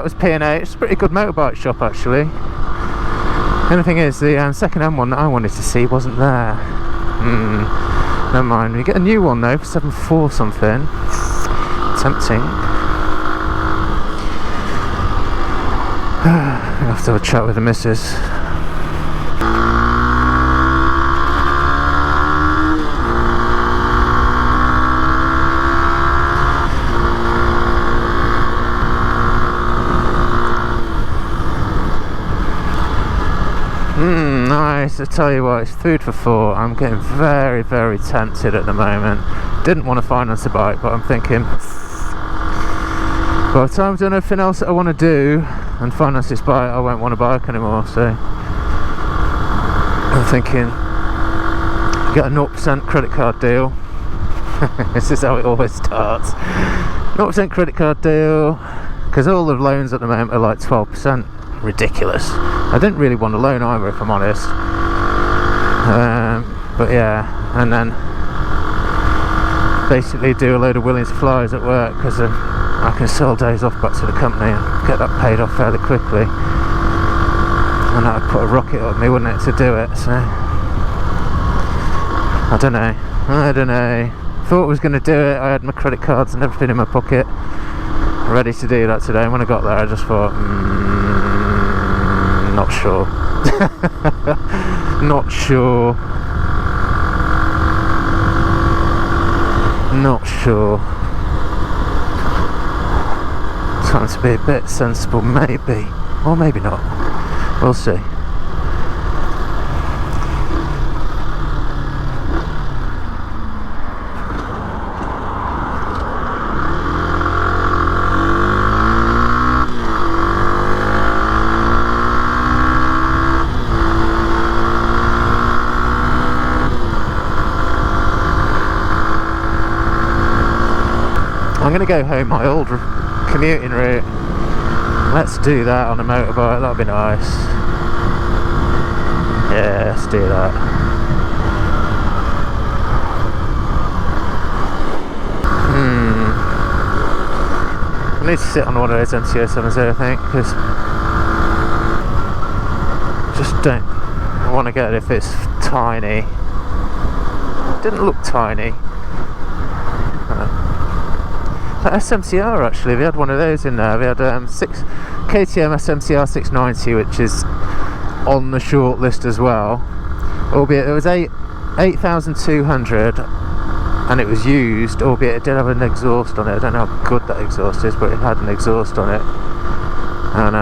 that was P&H. It's a pretty good motorbike shop actually. The only thing is, the second-hand one that I wanted to see wasn't there. Never mind. You get a new one though for 7.4 something. Tempting. I'll have to have a chat with the missus. Nice, I tell you what, it's food for thought. I'm getting very, very tempted at the moment. Didn't want to finance a bike, but I'm thinking, by the time I've done everything else that I want to do and finance this bike, I won't want a bike anymore. So I'm thinking, get a 0% credit card deal. This is how it always starts. 0% credit card deal, because all the loans at the moment are like 12%. Ridiculous. I didn't really want a loan either, if I'm honest. But yeah, and then basically do a load of willing to flies at work, because I can sell days off back to the company and get that paid off fairly quickly. And that would put a rocket on me, wouldn't it, to do it? So I don't know. Thought I was going to do it. I had my credit cards and everything in my pocket, ready to do that today. And when I got there, I just thought, not sure. Not sure. Time to be a bit sensible, maybe. Or maybe not. We'll see. I'm going to go home my old commuting route. Let's do that on a motorbike, that'll be nice. Yeah, let's do that. I need to sit on one of those MCO7s here, I think, because just don't want to get it if it's tiny. It didn't look tiny. SMCR actually, we had one of those in there. We had KTM SMCR 690, which is on the short list as well. Albeit it was 8,200 and it was used, albeit it did have an exhaust on it. I don't know how good that exhaust is, but it had an exhaust on it. And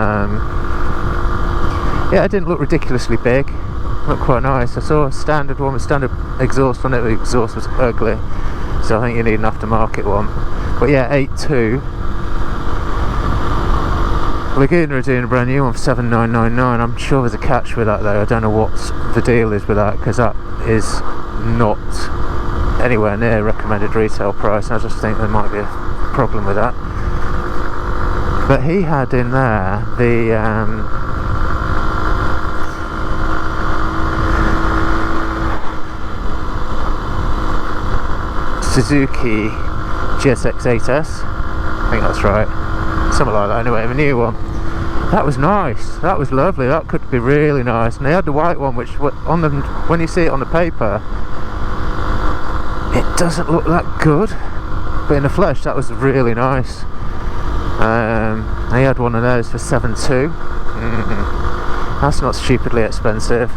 yeah, it didn't look ridiculously big. It looked quite nice. I saw a standard one with standard exhaust on it. The exhaust was ugly, so I think you need an aftermarket one. But yeah, 8.2. Laguna are doing a brand new one for 7,999. I'm sure there's a catch with that though. I don't know what the deal is with that, because that is not anywhere near recommended retail price. I just think there might be a problem with that. But he had in there the Suzuki GSX-8S, I think that's right, something like that. Anyway, a new one. That was nice. That was lovely. That could be really nice. And they had the white one, which on them, when you see it on the paper, it doesn't look that good, but in the flesh, that was really nice. They had one of those for 7.2. That's not stupidly expensive.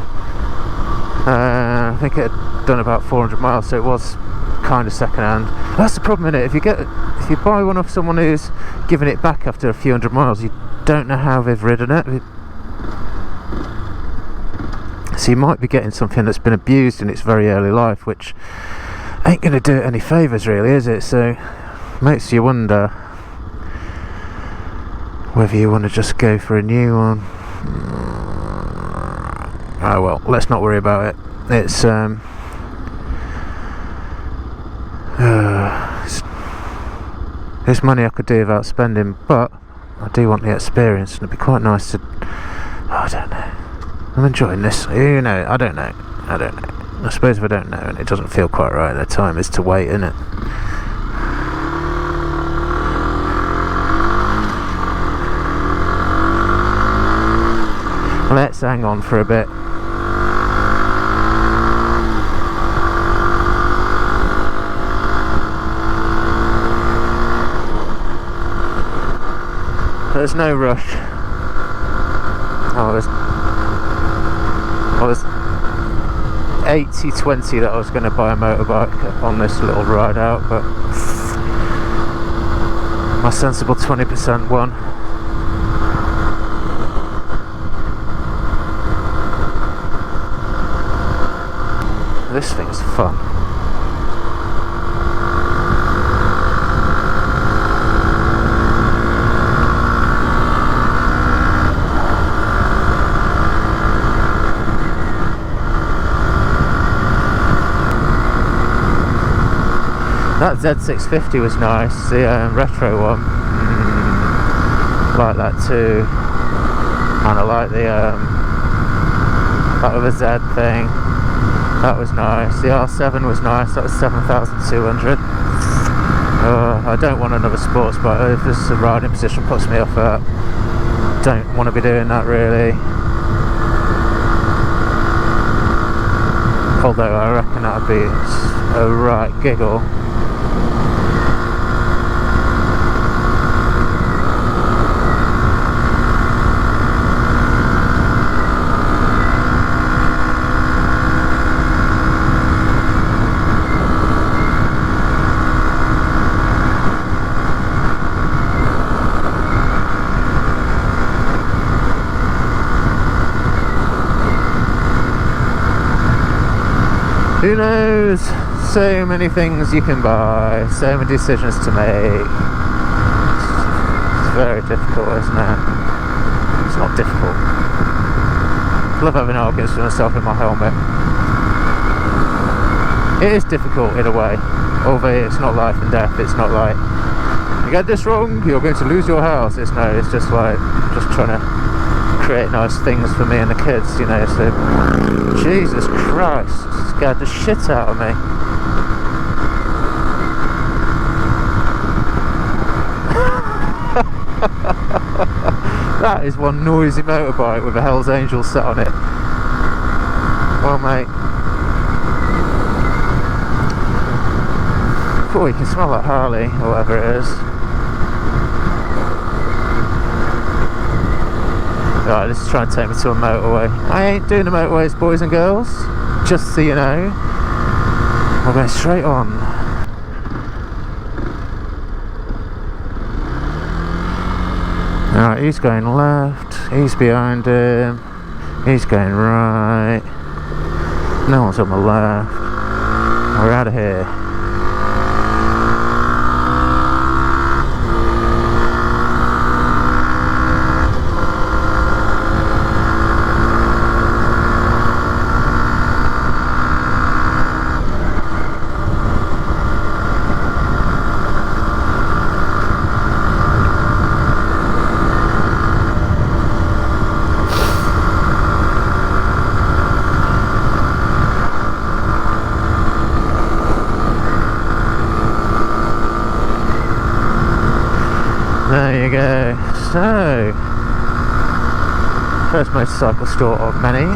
I think it had done about 400 miles, so it was kind of second hand. That's the problem, innit? If you buy one off someone who's giving it back after a few hundred miles, you don't know how they've ridden it. So you might be getting something that's been abused in its very early life, which ain't going to do it any favours really, is it? So makes you wonder whether you want to just go for a new one. Oh well, let's not worry about it. It's there's money I could do without spending, but I do want the experience, and it'd be quite nice to. I don't know. I'm enjoying this. You know, I don't know. I suppose if I don't know and it doesn't feel quite right, the time is to wait, isn't it? Let's hang on for a bit. There's no rush. Oh, there's 80-20 that I was going to buy a motorbike on this little ride out, but my sensible 20% won. This thing's fun. That Z650 was nice, the retro one. Like that too. And I like the that other Z thing. That was nice. The R7 was nice. That was 7,200. I don't want another sports bike. If this riding position puts me off that, don't want to be doing that really. Although I reckon that'd be a right giggle. Who knows? So many things you can buy, so many decisions to make. It's very difficult, isn't it? It's not difficult. I love having arguments with myself in my helmet. It is difficult in a way, although it's not life and death. It's not like, you get this wrong, you're going to lose your house. It's just like, just trying to create nice things for me and the kids, you know. So, Jesus Christ, scared the shit out of me. That is one noisy motorbike with a Hell's Angel set on it. Well, mate. Oh, you can smell that Harley, or whatever it is. Right, this is trying to take me to a motorway. I ain't doing the motorways, boys and girls. Just so you know. We're going straight on. Alright, he's going left. He's behind him. He's going right. No one's on the left. We're out of here. There you go. So, first motorcycle store of many.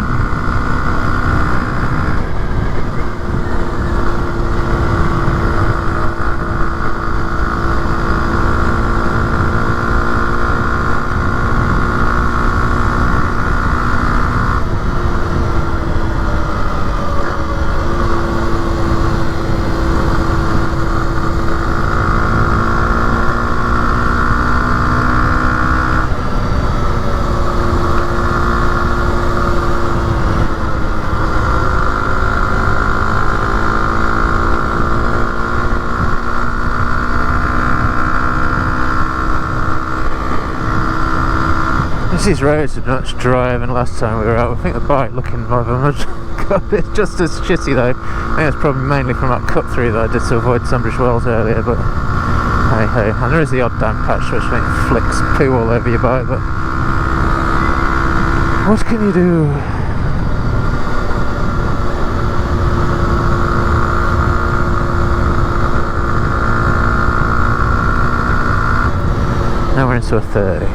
These roads are much drier than last time we were out. I think the bike looking rather much. It's just as shitty though. I think it's probably mainly from that cut through that I did to avoid Tunbridge Wells earlier, but hey ho. And there is the odd damp patch which flicks poo all over your bike, but what can you do? Now we're into a 30.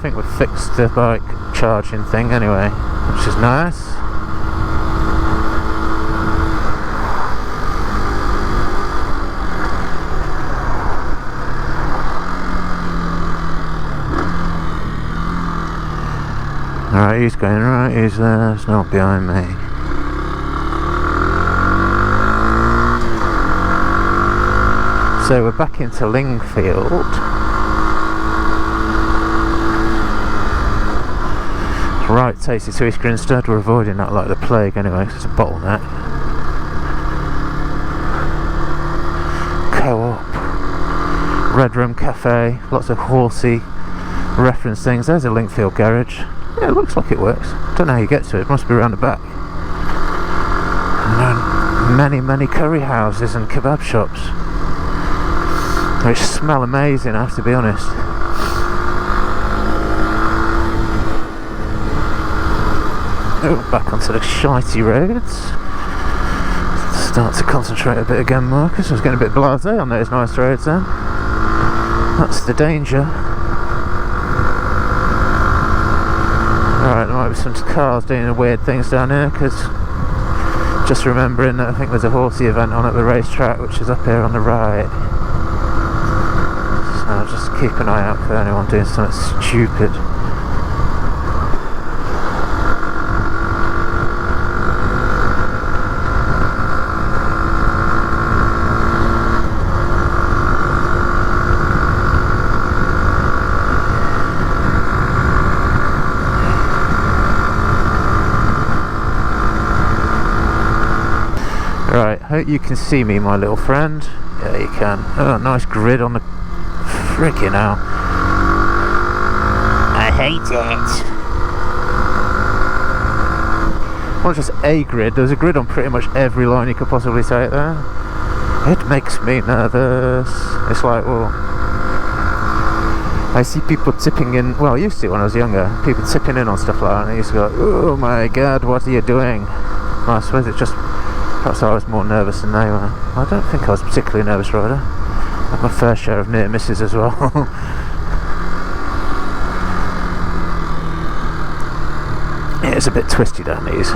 think we've fixed the bike charging thing anyway, which is nice. Alright, he's going right, he's there, there's no one behind me. So we're back into Lingfield. Right, takes it to East Grinstead. We're avoiding that like the plague anyway, because it's a bottleneck. Co-op. Red Room Cafe, lots of horsey reference things. There's a Lingfield garage. Yeah, it looks like it works. Don't know how you get to it, it must be around the back. And then many curry houses and kebab shops, which smell amazing, I have to be honest. Oh, back onto the shitey roads. Start to concentrate a bit again, Marcus. I was getting a bit blasé on those nice roads then. That's the danger. Alright, there might be some cars doing weird things down here, because just remembering that I think there's a horsey event on at the racetrack, which is up here on the right. So just keep an eye out for anyone doing something stupid. Right, hope you can see me, my little friend. Yeah, you can. Oh, nice grid on the... Frickin' hell. I hate it. Well, just a grid. There's a grid on pretty much every line you could possibly take there. It makes me nervous. It's like, well... I see people tipping in... Well, I used to when I was younger. People tipping in on stuff like that. And I used to go, oh my god, what are you doing? Well, I suppose it's just... Perhaps I was more nervous than they were. I don't think I was a particularly nervous rider. I had my fair share of near misses as well. Yeah, it's a bit twisty down these.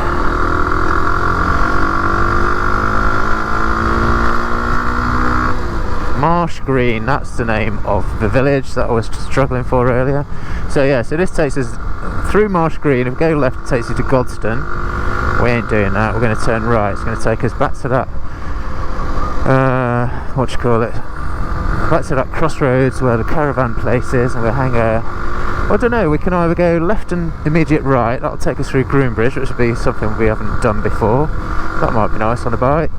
Marsh Green, that's the name of the village that I was struggling for earlier. So yeah, so this takes us through Marsh Green. If we go left, it takes you to Godstone. We ain't doing that, we're going to turn right. It's going to take us back to that, what do you call it, back to that crossroads where the caravan place is, and we'll hang a, I don't know, we can either go left and immediate right, that'll take us through Groombridge, which would be something we haven't done before. That might be nice on a bike,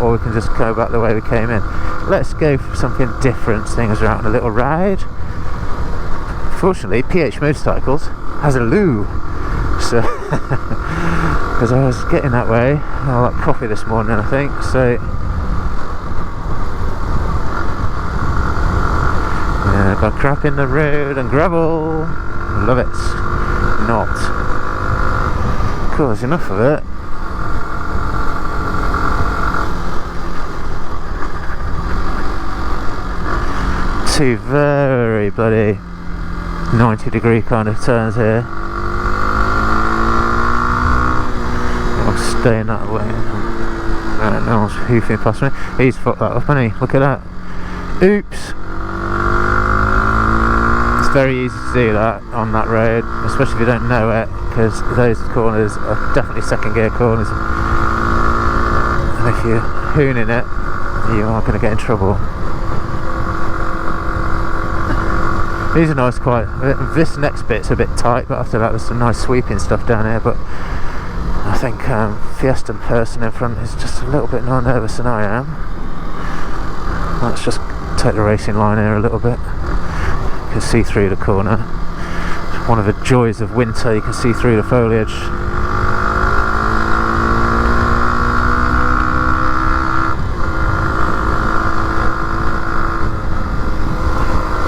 or we can just go back the way we came in. Let's go for something different, seeing as we're out on a little ride. Fortunately, PH Motorcycles has a loo. So, because I was getting that way, I like coffee this morning, I think. So, yeah, got crap in the road and gravel. Love it. Not. Cool, there's enough of it. Two very bloody 90-degree kind of turns here. Staying that way. No one's hoofing past me. He's fucked that up, hasn't he? Look at that. Oops. It's very easy to do that on that road, especially if you don't know it, because those corners are definitely second gear corners. And if you're hooning it, you are going to get in trouble. These are nice, quite. This next bit's a bit tight, but after that there's some nice sweeping stuff down here. But I think Fiesta person in front is just a little bit more nervous than I am. Let's just take the racing line here a little bit. You can see through the corner. It's one of the joys of winter, you can see through the foliage.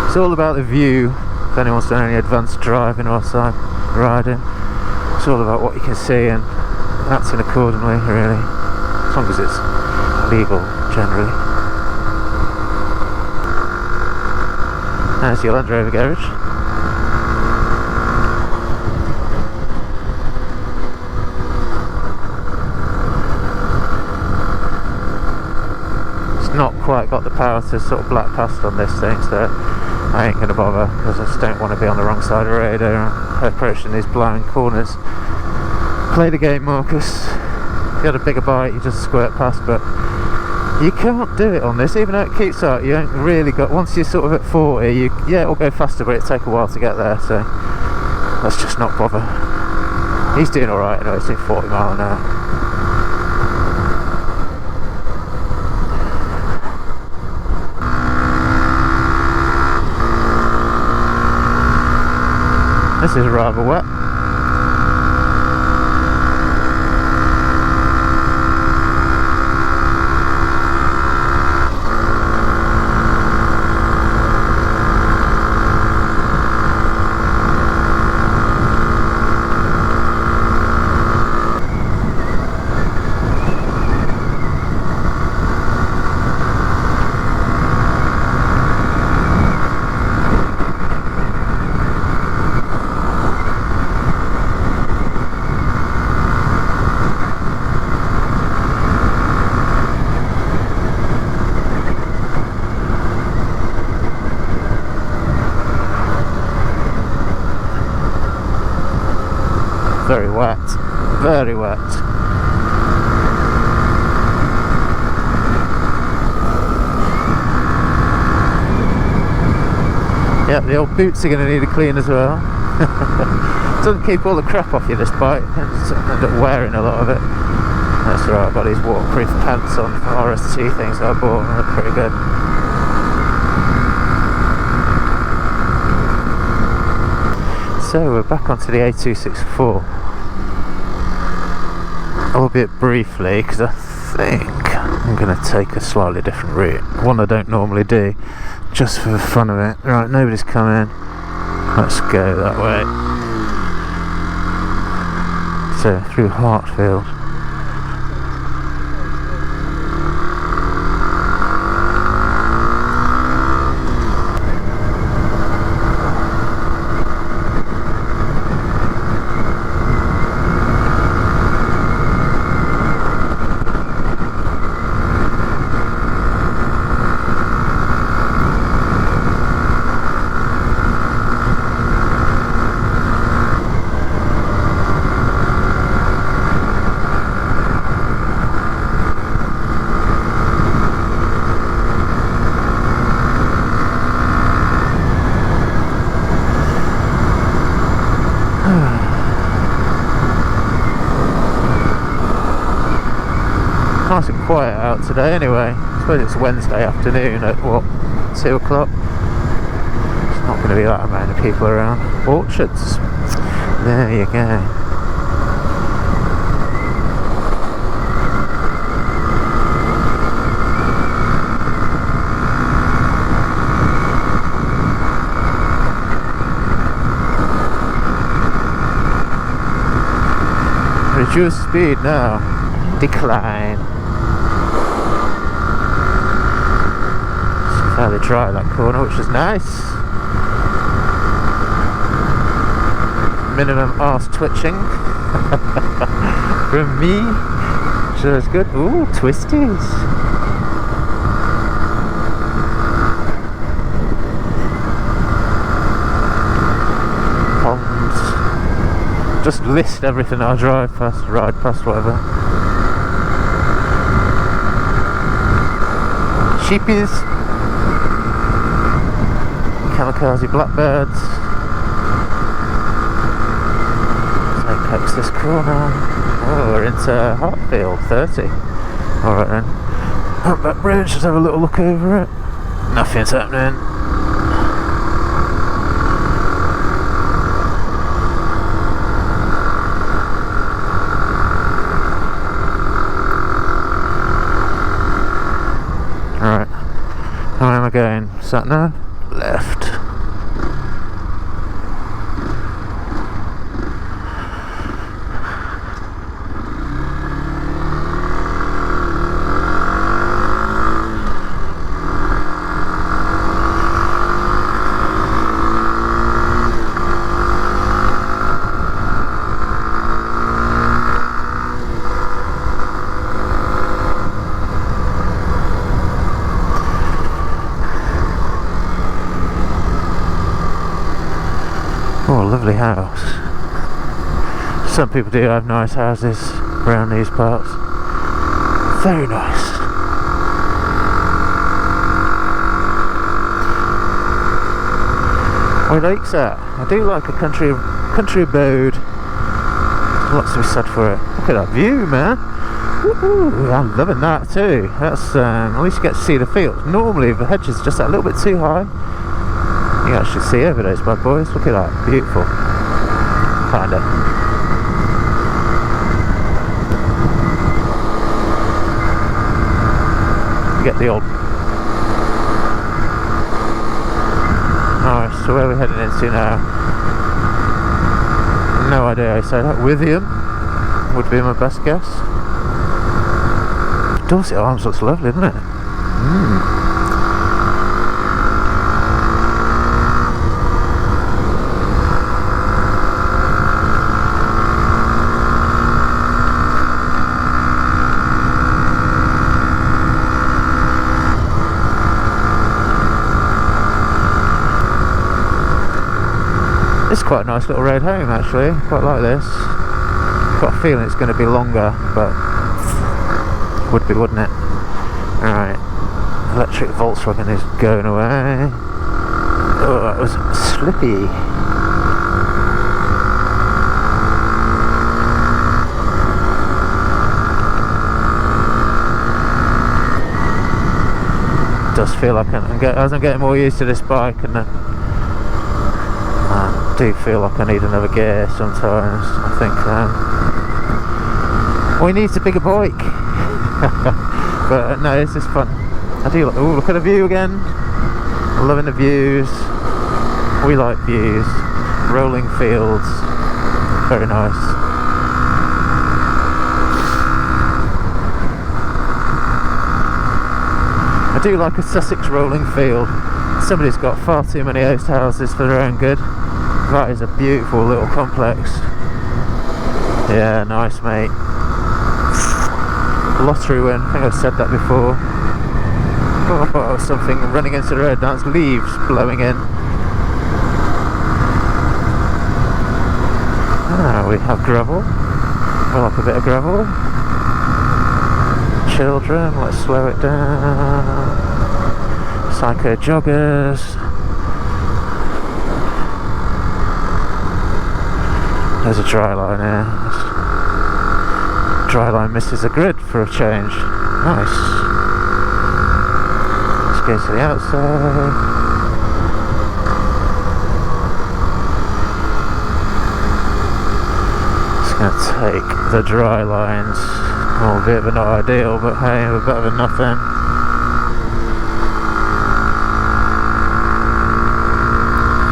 It's all about the view. If anyone's done any advanced driving or side riding, it's all about what you can see and acting accordingly, really, as long as it's legal, generally. There's your Land Rover garage. not quite got the power to sort of black past on this thing, so I ain't gonna bother, because I just don't want to be on the wrong side of the road approaching these blind corners. Play the game, Marcus. If you had a bigger bike, you just squirt past, but you can't do it on this, even though it keeps up. You ain't really got, once you're sort of at 40, yeah, it'll go faster, but it'll take a while to get there, so let's just not bother. He's doing alright anyway, he's doing 40 miles an hour. This is rather wet. Very wet, very wet. Yeah, the old boots are going to need a clean as well. Doesn't keep all the crap off you, this bike. I just end up wearing a lot of it. That's right, I've got these waterproof pants on from RST things I bought, and they're pretty good. So we're back onto the A264, albeit briefly, because I think I'm going to take a slightly different route, one I don't normally do, just for the fun of it. Right, nobody's coming, let's go that way. So through Hartfield. Nice and quiet out today anyway. I suppose it's Wednesday afternoon at what, 2 o'clock? There's not going to be that amount of people around. Orchards. There you go. Reduce speed now. Decline. It's fairly dry that corner, which is nice. Minimum arse twitching from me. Sure is good. Ooh, twisties. Ponds. Just list everything I drive past, ride past, whatever. Sheepies, kamikaze blackbirds. Take up this corner. Oh, we're into Hartfield 30. Alright then. Up that bridge, just have a little look over it. Nothing's happening. Alright, how am I going? Sat nav? Left. lovely house. Some people do have nice houses around these parts. Very nice. Where Lake's at? I do like a country abode. Lots to be said for it. Look at that view, man. Woo-hoo, I'm loving that too. That's at least you get to see the fields. Normally the hedge is just a little bit too high. You can actually see over those bad boys. Look at that, beautiful. Kinda. You get the old. Alright, so where are we heading into now? No idea. I say that Withyham would be my best guess. Dorset Arms looks lovely, doesn't it? It's quite a nice little road home actually, quite like this. Got a feeling it's going to be longer, but would be, wouldn't it? Alright, electric Volkswagen is going away. Oh, that was slippy. It does feel like as I'm getting more used to this bike, and I do feel like I need another gear sometimes. I think we need a bigger bike. But no, it's just fun. I do like. Oh, look at the view again. I'm loving the views. We like views. Rolling fields. Very nice. I do like a Sussex rolling field. Somebody's got far too many host houses for their own good. That is a beautiful little complex. Yeah, nice, mate. Lottery win. I think I've said that before. Oh, something running into the road. That's leaves blowing in. Ah, we have gravel. We like a bit of gravel. Children, let's slow it down. Psycho joggers. There's a dry line here. Dry line misses a grid for a change. Nice. Let's go to the outside. Just going to take the dry lines. Oh, a bit of not ideal, but hey, we're better than nothing.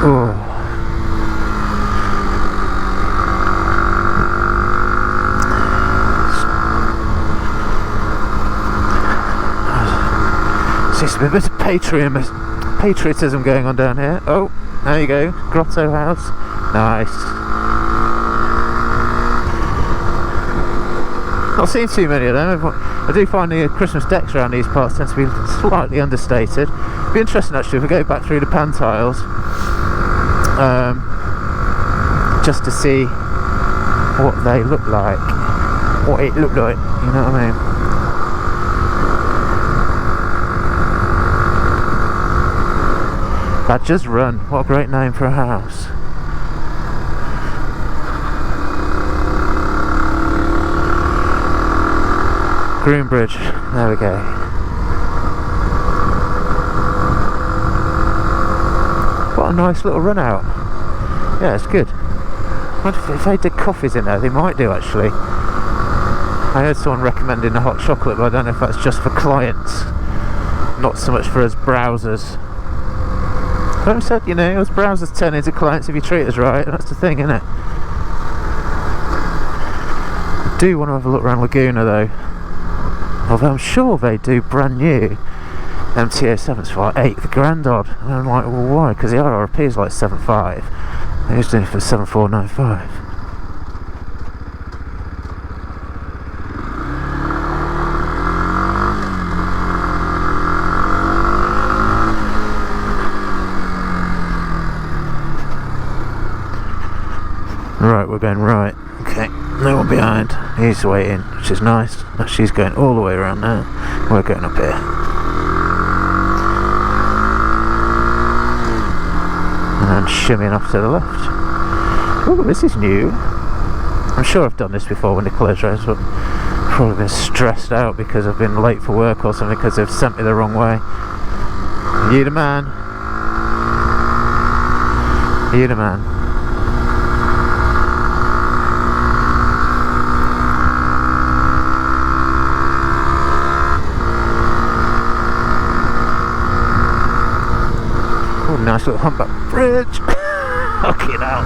Oh. Seems to be a bit of patriotism going on down here. Oh, there you go, Grotto House. Nice. Not seen too many of them. I do find the Christmas decks around these parts tend to be slightly understated. It'd be interesting actually if we go back through the pan tiles, just to see what they look like, what it looked like. You know what I mean? Badger's Run, what a great name for a house. Groombridge, there we go. What a nice little run out. Yeah, it's good. I wonder if they did coffees in there, they might do actually. I heard someone recommending a hot chocolate, but I don't know if that's just for clients, not so much for us browsers. But I said, you know, us browsers turn into clients if you treat us right, that's the thing, isn't it? I do want to have a look around Laguna though. Although I'm sure they do brand new MT-07s for like £8 odd. And I'm like, well why? Because the RRP is like 7.5. They're just doing it for 7.495. Right, we're going right. Okay, no one behind. He's waiting, which is nice. She's going all the way around now. We're going up here. And shimmying off to the left. Oh, this is new. I'm sure I've done this before when the close race, but probably been stressed out because I've been late for work or something because they've sent me the wrong way. You the man. You the man. Oh, nice little humpback bridge. Fucking hell.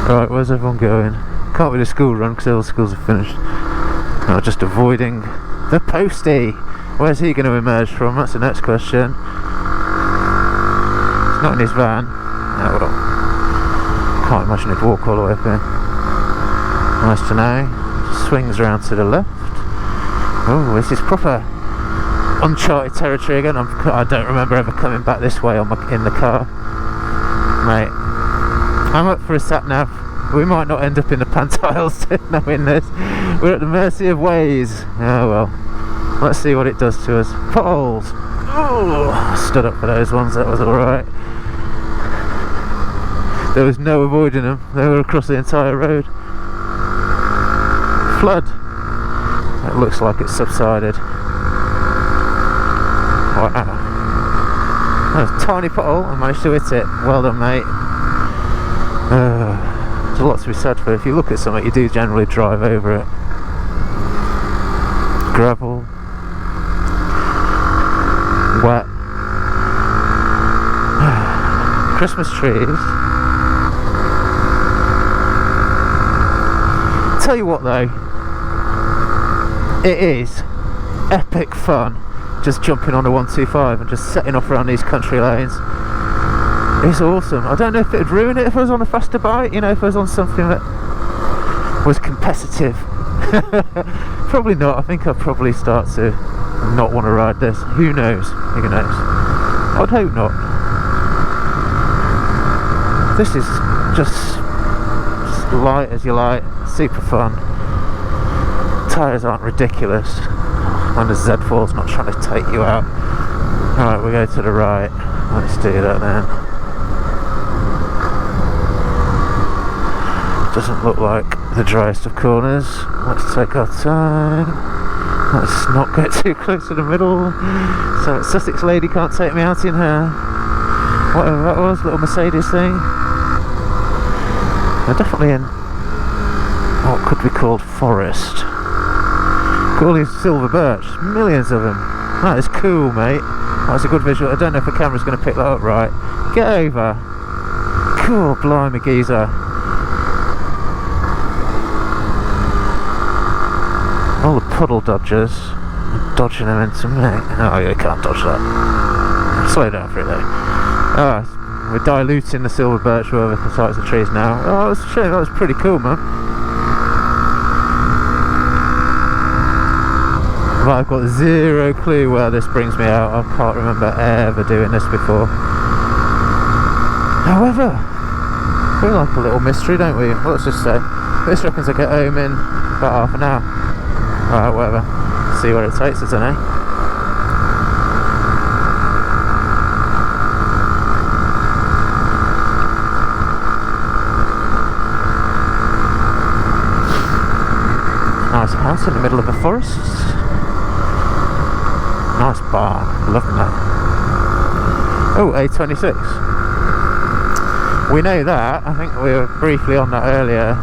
Right, where's everyone going? Can't be the school run because all the schools are finished. No, just avoiding the postie. Where's he going to emerge from? That's the next question. He's not in his van. Oh well. Can't imagine he'd walk all the way up here. Nice to know. Swings around to the left. Oh, this is proper uncharted territory again. I don't remember ever coming back this way in the car. Mate, I'm up for a sat nav. We might not end up in the Pantiles knowing this. We're at the mercy of Waze. Oh well. Let's see what it does to us. Potholes. Oh, I stood up for those ones. That was alright. There was no avoiding them. They were across the entire road. Flood. It looks like it's subsided. Wow. That was a tiny pothole. I managed to hit it. Well done, mate. There's a lot to be said for it. If you look at something, you do generally drive over it. Gravel. Wet. Christmas trees. Tell you what though, it is epic fun just jumping on a 125 and just setting off around these country lanes. It's awesome. I don't know if it'd ruin it if I was on a faster bike, you know, if I was on something that was competitive. Probably not. I think I'd probably start to not want to ride this. Who knows? Who knows? I'd hope not. This is just light as you like, super fun. Tyres aren't ridiculous. And the Z4's not trying to take you out. Alright, we go to the right. Let's do that then. Doesn't look like the driest of corners. Let's take our time. Let's not get too close to the middle. So Sussex lady can't take me out in her whatever that was, little Mercedes thing. They're definitely in what could be called forest. Crawley silver birch, millions of them. That is cool, mate. That's a good visual. I don't know if the camera's going to pick that up right. Get over. Cool, blimey geezer. All the puddle dodgers, dodging them into me. Oh, you can't dodge that. Slow down for it though. Oh, we're diluting the silver birch over the sides of the trees now. Oh, that's a shame. That was pretty cool, man. But I've got zero clue where this brings me out. I can't remember ever doing this before. However, we like a little mystery, don't we? Well, let's just say this reckons I get home in about half an hour. Alright, whatever. See where it takes us, eh? Nice house in the middle of the forest. Nice bar. Loving that. Oh, A26. We know that. I think we were briefly on that earlier.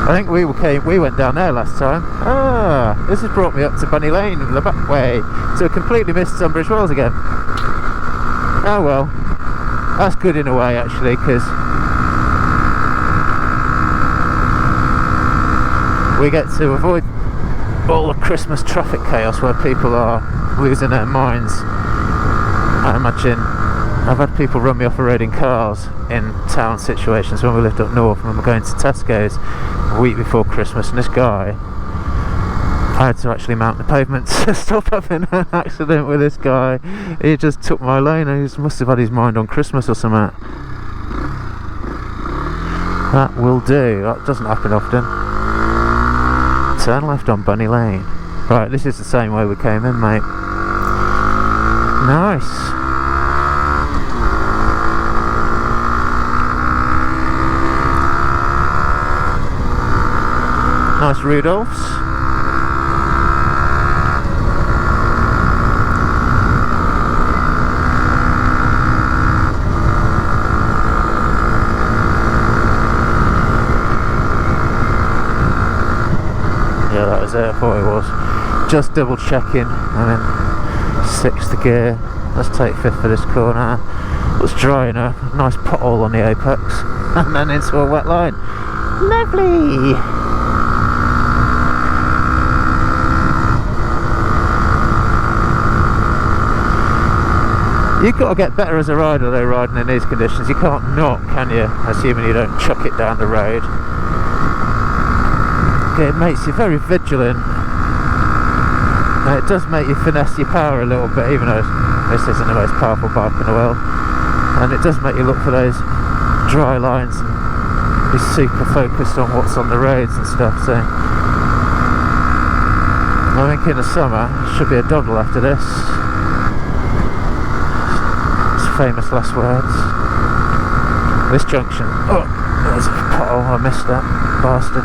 I think we went down there last time. Ah, this has brought me up to Bunny Lane in the back way. So I completely missed Tunbridge Wells again. Oh well. That's good in a way actually, because we get to avoid all the Christmas traffic chaos where people are losing their minds. I imagine I've had people run me off the road in cars in town situations when we lived up north and we were going to Tesco's a week before Christmas, and this guy, I had to actually mount the pavement to stop having an accident with this guy. He just took my lane and he must have had his mind on Christmas or something. That will do. That doesn't happen often. Turn left on Bunny Lane. Right, this is the same way we came in, mate. Nice. Nice Rudolphs. Yeah, that was it. I thought it was. Just double checking, and then 6th gear. Let's take 5th for this corner. Looks dry enough. Nice pothole on the apex, and then into a wet line. Lovely. You've got to get better as a rider though, riding in these conditions. You can't not, can you? Assuming you don't chuck it down the road. Okay, it makes you very vigilant. And it does make you finesse your power a little bit, even though this isn't the most powerful bike in the world. And it does make you look for those dry lines and be super focused on what's on the roads and stuff. So I think in the summer it should be a doddle after this. Famous last words. This junction. Oh, there's a pothole. I missed that bastard.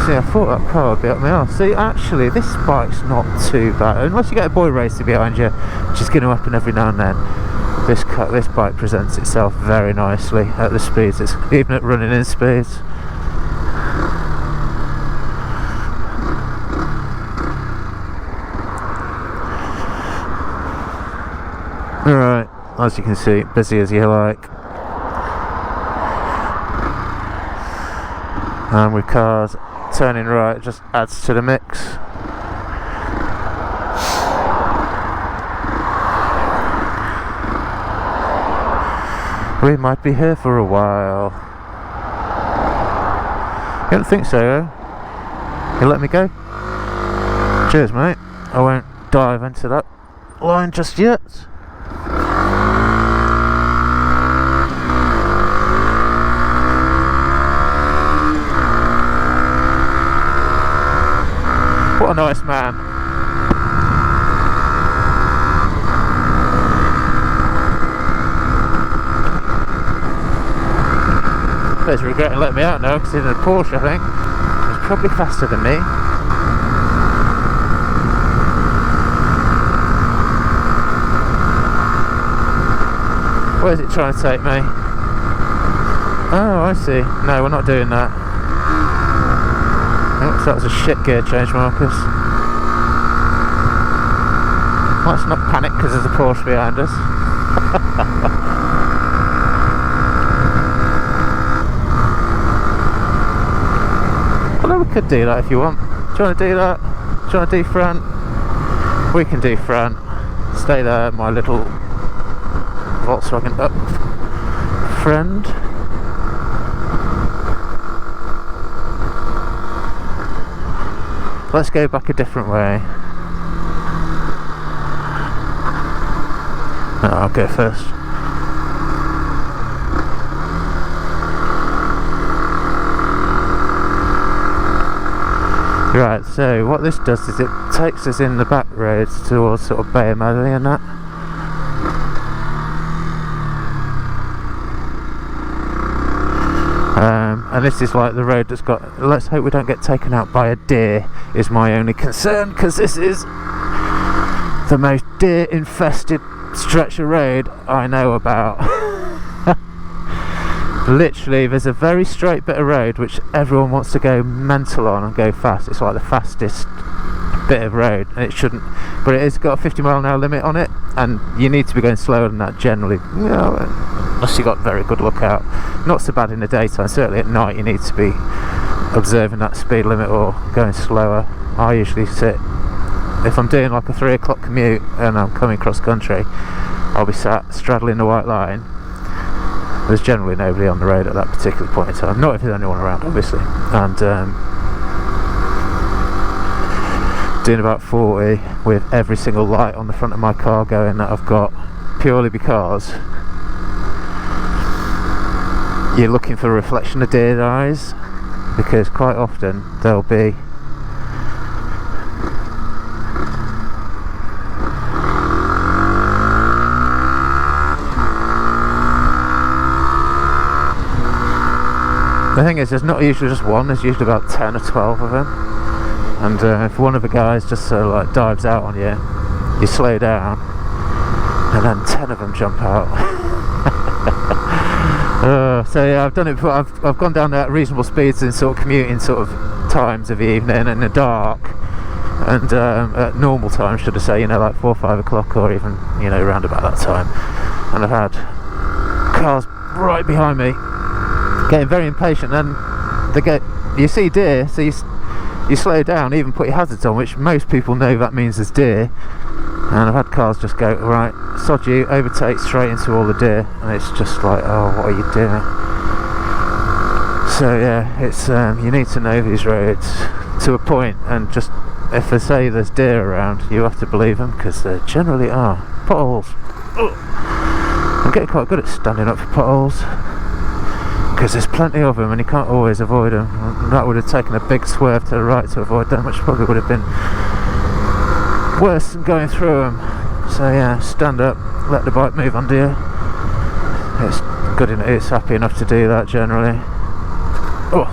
See, I thought that car would be up my arse. See, actually, this bike's not too bad. Unless you get a boy racer behind you, which is going to happen every now and then. This bike presents itself very nicely at the speeds. It's even at running in speeds. Alright, as you can see, busy as you like. And with cars turning right, it just adds to the mix. We might be here for a while. You don't think so, eh? You let me go? Cheers, mate. I won't dive into that line just yet. What a nice man. He's regretting letting me out now because he's in a Porsche, I think. He's probably faster than me. Where's it trying to take me? Oh, I see. No, we're not doing that. Oh, so that was a shit gear change, Marcus. Let's not panic because there's a Porsche behind us. Although we could do that if you want. Do you want to do that? Do you want to do front? We can do front. Stay there, my little Volkswagen up friend. Let's go back a different way. No, I'll go first. Right, so what this does is it takes us in the back roads towards sort of Bay of Madley and that. And this is like the road that's got, let's hope we don't get taken out by a deer is my only concern, because this is the most deer infested stretch of road I know about. Literally, there's a very straight bit of road which everyone wants to go mental on and go fast. It's like the fastest bit of road, and it shouldn't, but it has got a 50-mile-an-hour limit on it, and you need to be going slower than that generally, you know, unless you got very good lookout. Not so bad in the daytime, certainly at night you need to be observing that speed limit or going slower. I usually sit, if I'm doing like a 3 o'clock commute and I'm coming cross country, I'll be sat straddling the white line. There's generally nobody on the road at that particular point in time, not if there's anyone around obviously, and doing about 40 with every single light on the front of my car going that I've got, purely because you're looking for a reflection of deer eyes, because quite often there'll be the thing is, there's not usually just one, there's usually about 10 or 12 of them, and if one of the guys just like dives out on you, you slow down and then 10 of them jump out. So yeah, I've done it before. I've gone down at reasonable speeds in sort of commuting sort of times of the evening and in the dark, and at normal times, should I say, you know, like 4 or 5 o'clock, or even, you know, around about that time, and I've had cars right behind me getting very impatient, and you see deer, so you slow down, even put your hazards on, which most people know that means there's deer. And I've had cars just go, right, sod you, overtake straight into all the deer, and it's just like, oh, what are you doing? So yeah, it's you need to know these roads to a point, and just if they say there's deer around, you have to believe them, because there generally are. Potholes. Ugh. I'm getting quite good at standing up for potholes, because there's plenty of them and you can't always avoid them. That would have taken a big swerve to the right to avoid them, which probably would have been worse than going through them. So yeah, stand up, let the bike move under you. It's good enough, it's happy enough to do that generally. Oh,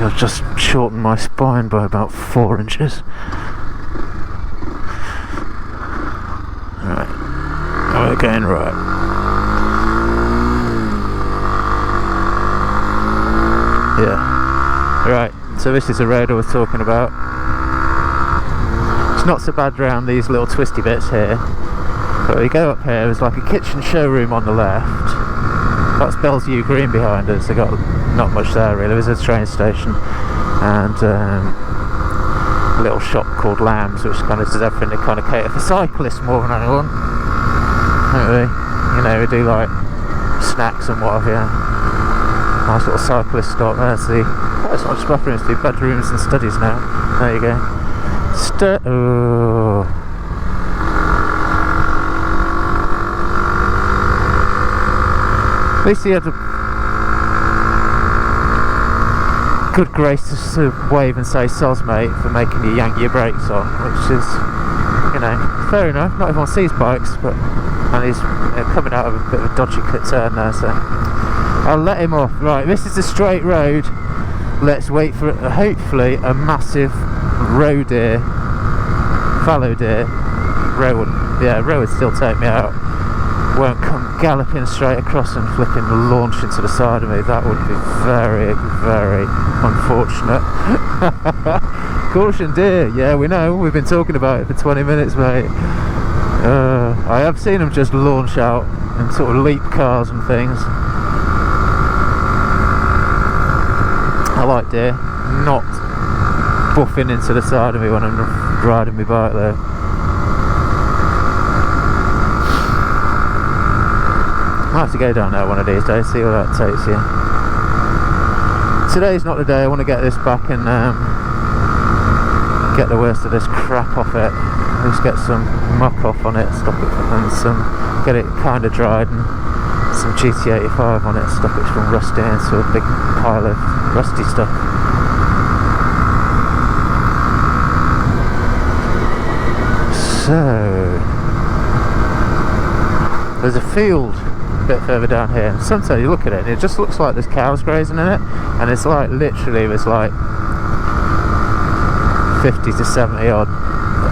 I've just shortened my spine by about 4 inches. Right, we're going right. Yeah. Right, so this is the road I was talking about. It's not so bad around these little twisty bits here, but you go up here, there's like a kitchen showroom on the left. That's Bellevue Green behind us. They've got not much there really. There's a train station and a little shop called Lambs, which kind of does everything to kind of cater for cyclists more than anyone. Don't we? You know, we do like snacks and what have you. Nice little cyclist stop. There's the, it's not just bathrooms, the bedrooms and studies now. There you go. Oh. At least he had a good grace to sort of wave and say "soz mate" for making you yank your brakes on, which is, you know, fair enough. Not everyone sees bikes, but and he's coming out of a bit of a dodgy turn there, so I'll let him off. Right, this is a straight road. Let's wait for hopefully a massive roe deer, fallow deer. Roe would still take me out. Won't come galloping straight across and flipping launch into the side of me. That would be very, very unfortunate. Caution deer, yeah, we know, we've been talking about it for 20 minutes, mate. I have seen them just launch out and sort of leap cars and things. I like deer, not buffing into the side of me when I'm riding my bike though. I'll have to go down there one of these days, see where that takes you. Today's not the day. I want to get this back and get the worst of this crap off it. At least get some muck off on it, stop it, and get it kind of dried, and some GT85 on it, stop it from rusting into a big pile of rusty stuff. So there's a field bit further down here, and sometimes you look at it and it just looks like there's cows grazing in it, and it's like literally there's like 50 to 70 odd,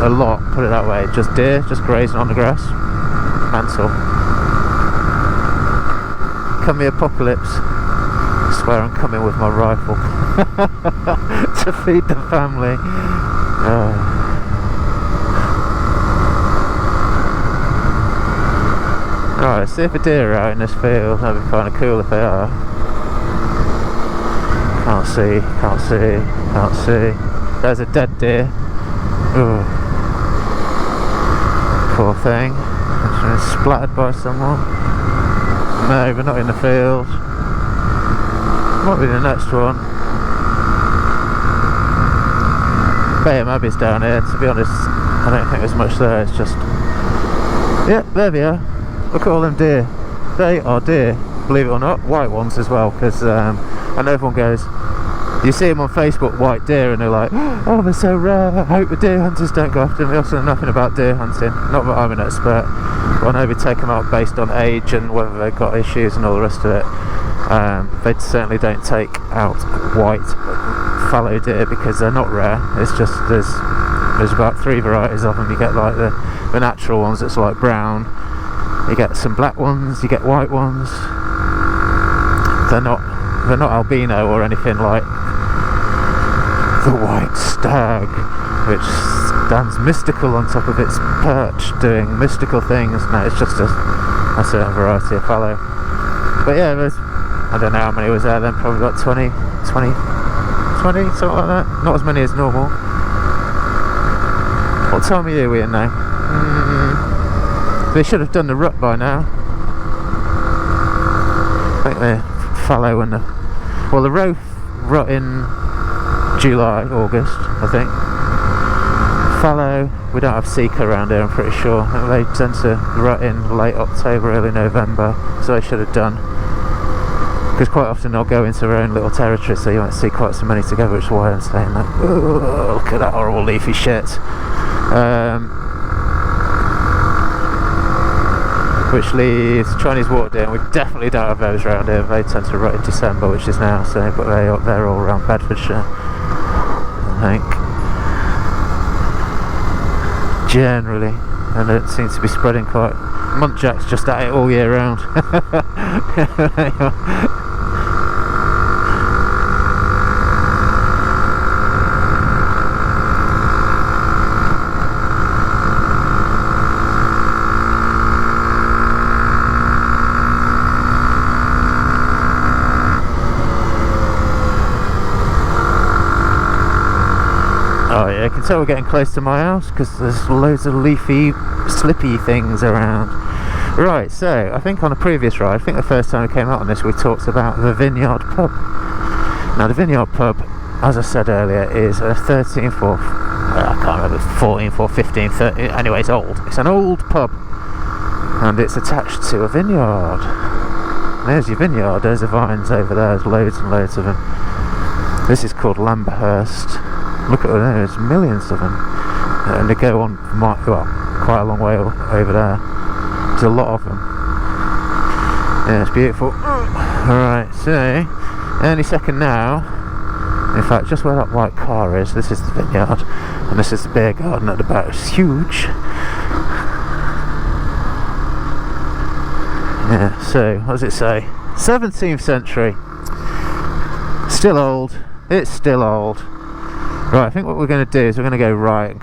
a lot, put it that way, just deer just grazing on the grass. Mental. Come the apocalypse, I swear I'm coming with my rifle to feed the family. Right, let's see if a deer are out in this field. That'd be kind of cool if they are. Can't see, can't see, can't see. There's a dead deer. Ugh. Poor thing. It's been splattered by someone. No, we're not in the field. Might be the next one. Bayham Abbey's down here. To be honest, I don't think there's much there. It's just Yep, there they are. Look at all them deer. They are deer, believe it or not. White ones as well, because I know everyone goes, you see them on Facebook, white deer, and they're like, oh, they're so rare, I hope the deer hunters don't go after them. They also know nothing about deer hunting. Not that I'm an expert, but I know we take them out based on age and whether they've got issues and all the rest of it. They certainly don't take out white fallow deer because they're not rare. It's just there's about 3 varieties of them. You get like the natural ones that's like brown, you get some black ones, you get white ones. They're not albino or anything like the white stag, which stands mystical on top of its perch doing mystical things. No, it's just a certain variety of fallow. But yeah, I don't know how many was there then, probably about 20, something like that. Not as many as normal. What time of year are we in now? They should have done the rut by now. I think the fallow and the roe rut in July, August, I think. Fallow, we don't have Seeker around here, I'm pretty sure. I think they tend to rut in late October, early November, so they should have done. Because quite often they'll go into their own little territory, so you won't see quite so many together, which is why I'm saying that. Look at that horrible leafy shit. Which leaves Chinese water deer, and we definitely don't have those around here. They tend to rut in December, which is now, so but they're all around Bedfordshire, I think, generally, and it seems to be spreading quite. Muntjack's just at it all year round. Oh yeah, I can tell we're getting close to my house because there's loads of leafy, slippy things around. Right, so I think on a previous ride, I think the first time we came out on this, we talked about the Vineyard Pub. Now the Vineyard Pub, as I said earlier, is a 13th or I can't remember, 14th or 15th, 13th, anyway it's old. It's an old pub and it's attached to a vineyard. There's your vineyard, there's the vines over there, there's loads and loads of them. This is called Lamberhurst. Look at them, there's millions of them, and they go on quite a long way over there. There's a lot of them. Yeah, it's beautiful. Alright, so any second now, in fact just where that white car is, this is the vineyard, and this is the beer garden at the back. It's huge. Yeah, so what does it say? 17th century. Still old. It's still old. Right, I think what we're going to do is we're going to go right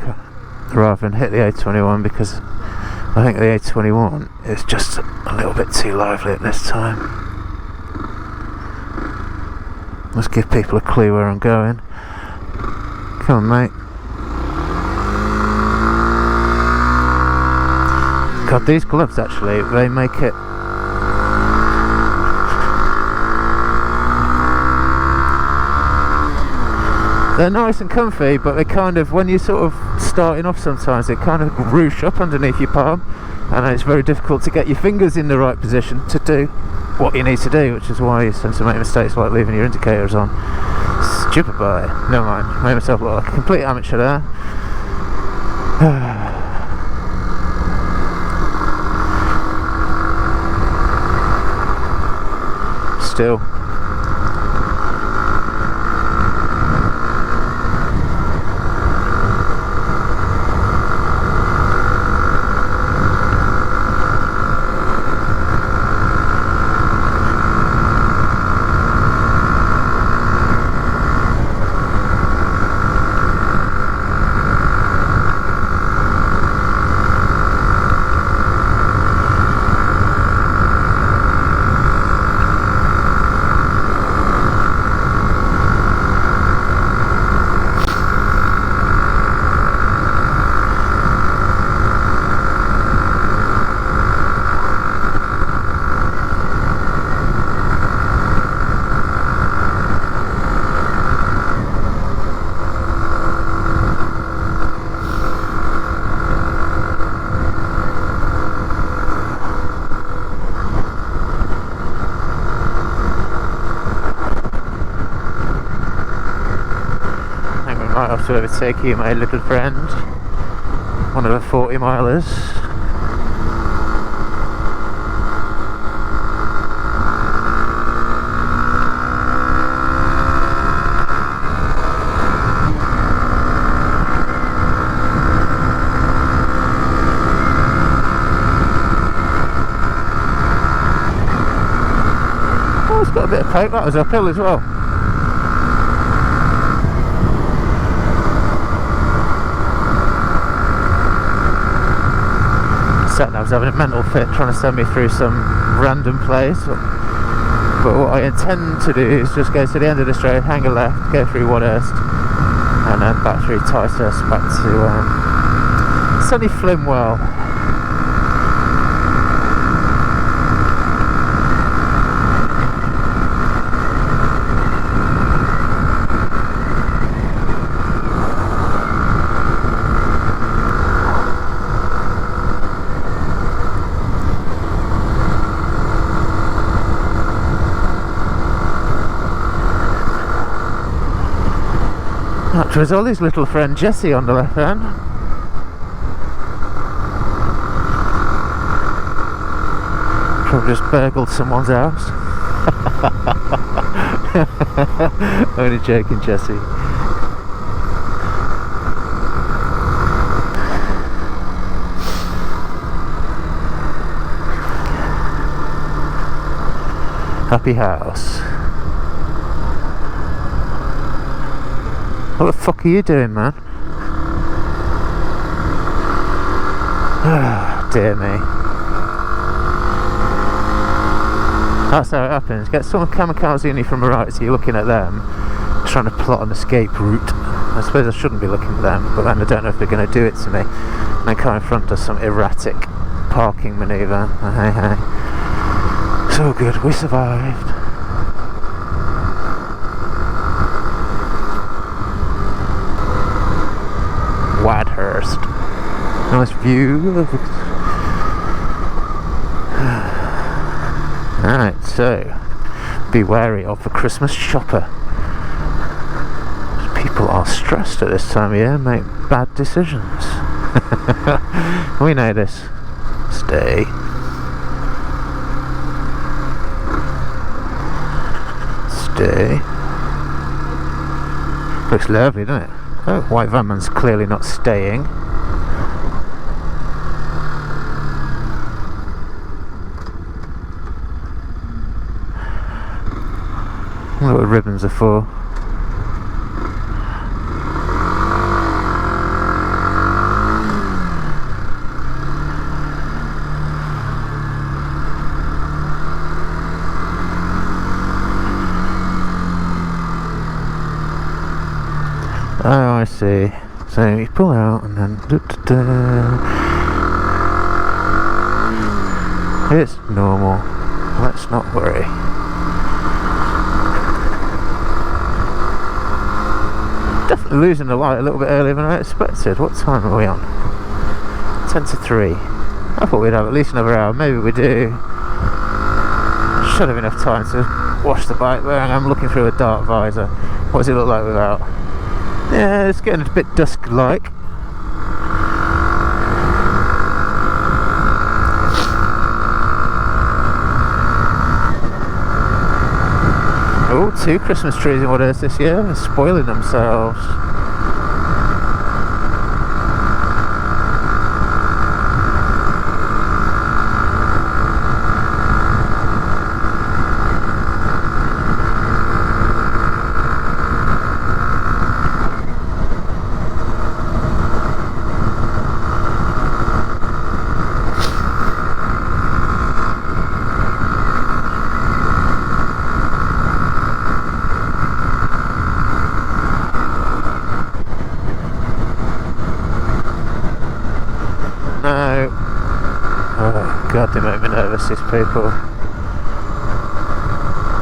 rather than hit the A21, because I think the A21 is just a little bit too lively at this time. Let's give people a clue where I'm going. Come on, mate. God, these gloves actually, they make it. They're nice and comfy, but they kind of, when you're sort of starting off sometimes, they kind of roosh up underneath your palm, and it's very difficult to get your fingers in the right position to do what you need to do, which is why you tend to make mistakes like leaving your indicators on. Stupid boy. Never mind, made myself look like a complete amateur there. Still. might have to overtake you, my little friend. One of the 40 milers. Oh, it's got a bit of poke. That was uphill as well. Sat-nav's having a mental fit trying to send me through some random place, but what I intend to do is just go to the end of the straight, hang a left, go through Wadhurst and then back through Ticehurst back to sunny Flimwell. That was Ollie's little friend Jessie on the left hand. Probably just burgled someone's house. Only joking, Jessie. Happy house. What the fuck are you doing, man? Ah, dear me. That's how it happens. Get someone kamikaze from the right, so you're looking at them, trying to plot an escape route. I suppose I shouldn't be looking at them, but then I don't know if they're going to do it to me. And then car in front does some erratic parking manoeuvre. Hey, hey. So good, we survived. Wadhurst. Nice view of it. Alright, so be wary of the Christmas shopper. People are stressed at this time of year, make bad decisions. We know this. Stay. Stay. Looks lovely, doesn't it? Oh, white van man's clearly not staying. I wonder what the ribbons are for. Oh, I see. So you pull out and then it's normal. Let's not worry. Definitely losing the light a little bit earlier than I expected. What time are we on? 10 to 3. I thought we'd have at least another hour. Maybe we do. Should have enough time to wash the bike. But I'm looking through a dark visor. What does it look like without? Yeah, it's getting a bit dusk-like. Oh, 2 Christmas trees in Wadhurst this year. They're spoiling themselves. No. Oh god, they make me nervous, these people.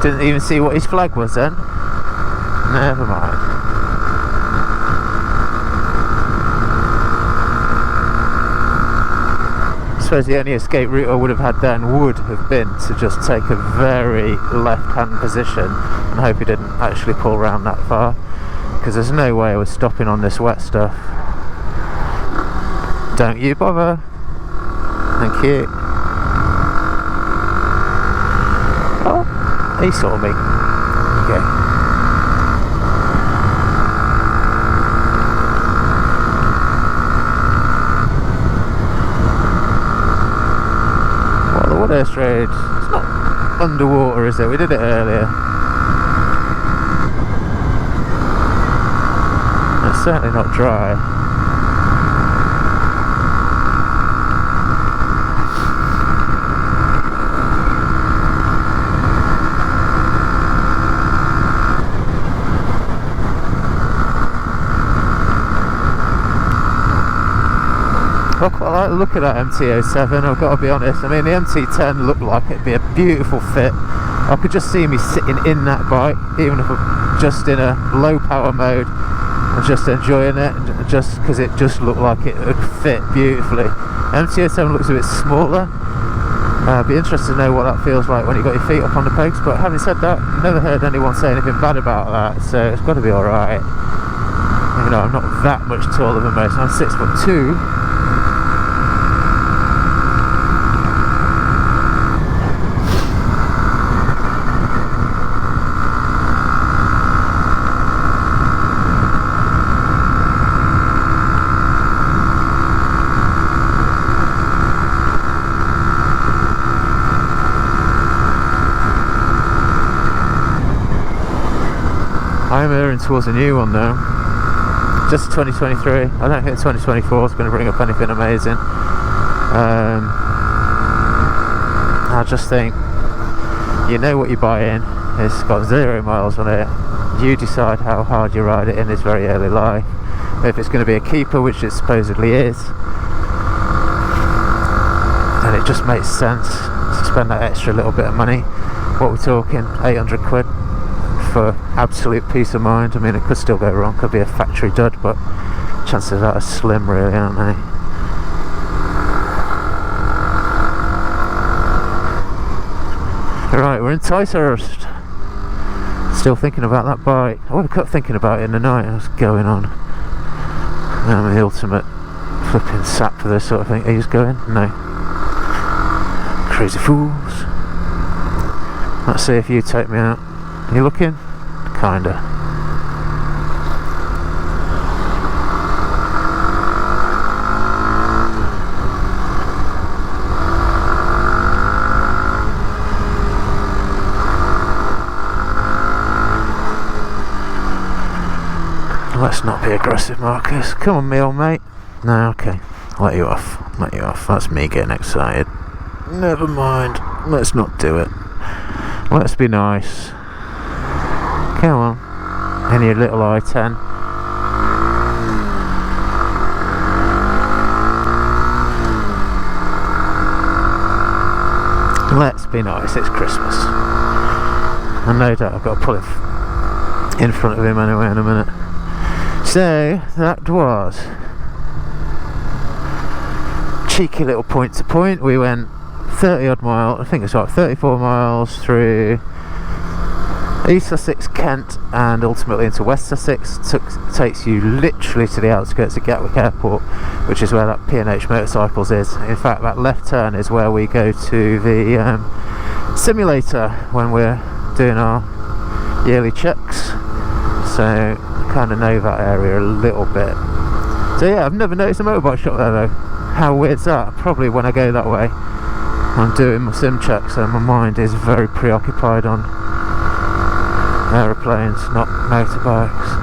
Didn't even see what his flag was then. Never mind. I suppose the only escape route I would have had then would have been to just take a very left-hand position and hope he didn't actually pull round that far. because there's no way I was stopping on this wet stuff. Don't you bother. Thank you. Oh, he saw me. Okay. Well, the Woodhurst Road, it's not underwater, is it? We did it earlier. It's certainly not dry. I quite like the look at that MT-07, I've got to be honest. I mean, the MT-10 looked like it'd be a beautiful fit. I could just see me sitting in that bike, even if I'm just in a low power mode and just enjoying it, just because it just looked like it would fit beautifully. MT-07 looks a bit smaller. I'd be interested to know what that feels like when you got your feet up on the pegs, but having said that, never heard anyone say anything bad about that, so it's got to be alright. You know, I'm not that much taller than most, I'm 6'2". I'm erring towards a new one though. Just 2023. I don't think 2024 is going to bring up anything amazing. I just think you know what you buy in. It's got 0 miles on it. You decide how hard you ride it in this very early life. If it's going to be a keeper, which it supposedly is, then it just makes sense to spend that extra little bit of money. What we're talking, 800 quid. For absolute peace of mind. I mean, it could still go wrong, could be a factory dud, but chances of that are slim really, aren't they? Right, we're in Ticehurst. Still thinking about that bike. I woke up thinking about it in the night. What's going on? I'm the ultimate flipping sap for this sort of thing. Are you going? No. Crazy fools. Let's see if you take me out. You looking? Kinda. Let's not be aggressive, Marcus. Come on, me old mate. No, okay. I'll let you off. Let you off. That's me getting excited. Never mind. Let's not do it. Let's be nice. Come on, in your little I-10. Let's be nice, it's Christmas. And no doubt I've got to pull it in front of him anyway in a minute. So, that was cheeky little point to point. We went 30 odd miles, I think it's like 34 miles through East Sussex, Kent, and ultimately into West Sussex. Takes you literally to the outskirts of Gatwick Airport, which is where that P&H Motorcycles is. In fact, that left turn is where we go to the simulator when we're doing our yearly checks. So I kind of know that area a little bit. So yeah, I've never noticed a motorbike shop there though. How weird's that? Probably when I go that way I'm doing my sim checks, so my mind is very preoccupied on aeroplanes, not motorbikes.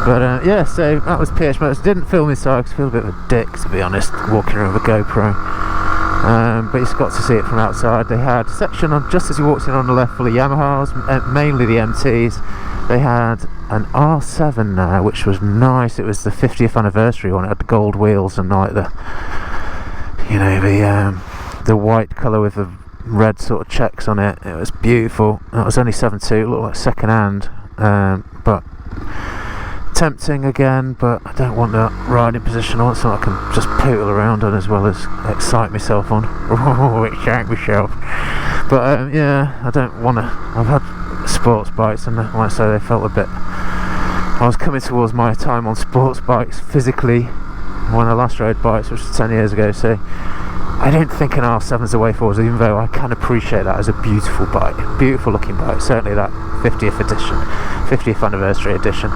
But yeah, so that was PH Motors. Didn't film inside because I feel a bit of a dick, to be honest, walking around with a GoPro. But you've got to see it from outside. They had a section on, just as you walked in on the left, full of Yamahas, mainly the MTs. They had an R7 now, which was nice. It was the 50th anniversary one. It had the gold wheels and like the, you know, the white colour with the red sort of checks on it. It was beautiful. That was only 7.2. It looked like second hand, but tempting again. But I don't want that riding position. I want something I can just poodle around on as well as excite myself on. Excite myself. But yeah, I don't want to. I've had sports bikes and like I say, they felt a bit I was coming towards my time on sports bikes physically when I last rode bikes, which was 10 years ago, so I don't think an R7's the way forward, even though I can appreciate that as a beautiful bike, beautiful looking bike, certainly that 50th edition, 50th anniversary edition.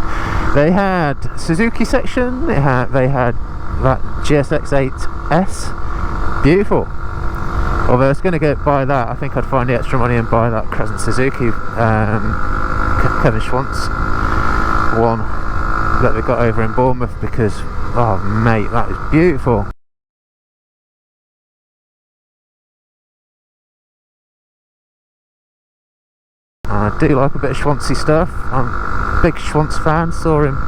They had Suzuki section, they had that GSX 8S, beautiful. Although I was going to go buy that, I think I'd find the extra money and buy that Crescent Suzuki Kevin Schwantz one that we got over in Bournemouth, because, oh mate, that is beautiful. I do like a bit of Schwantsy stuff. I'm a big Schwantz fan. Saw him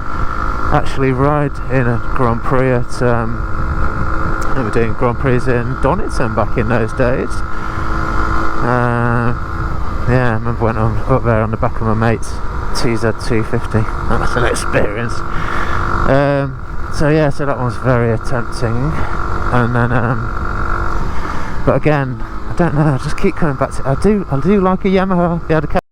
actually ride in a Grand Prix at they were doing Grand Prix in Donington back in those days. Yeah, I remember when I was up there on the back of my mate's TZ250. That was an experience. So yeah, so that one's very tempting. And then, but again, I don't know. I just keep coming back to. I do like a Yamaha. They had a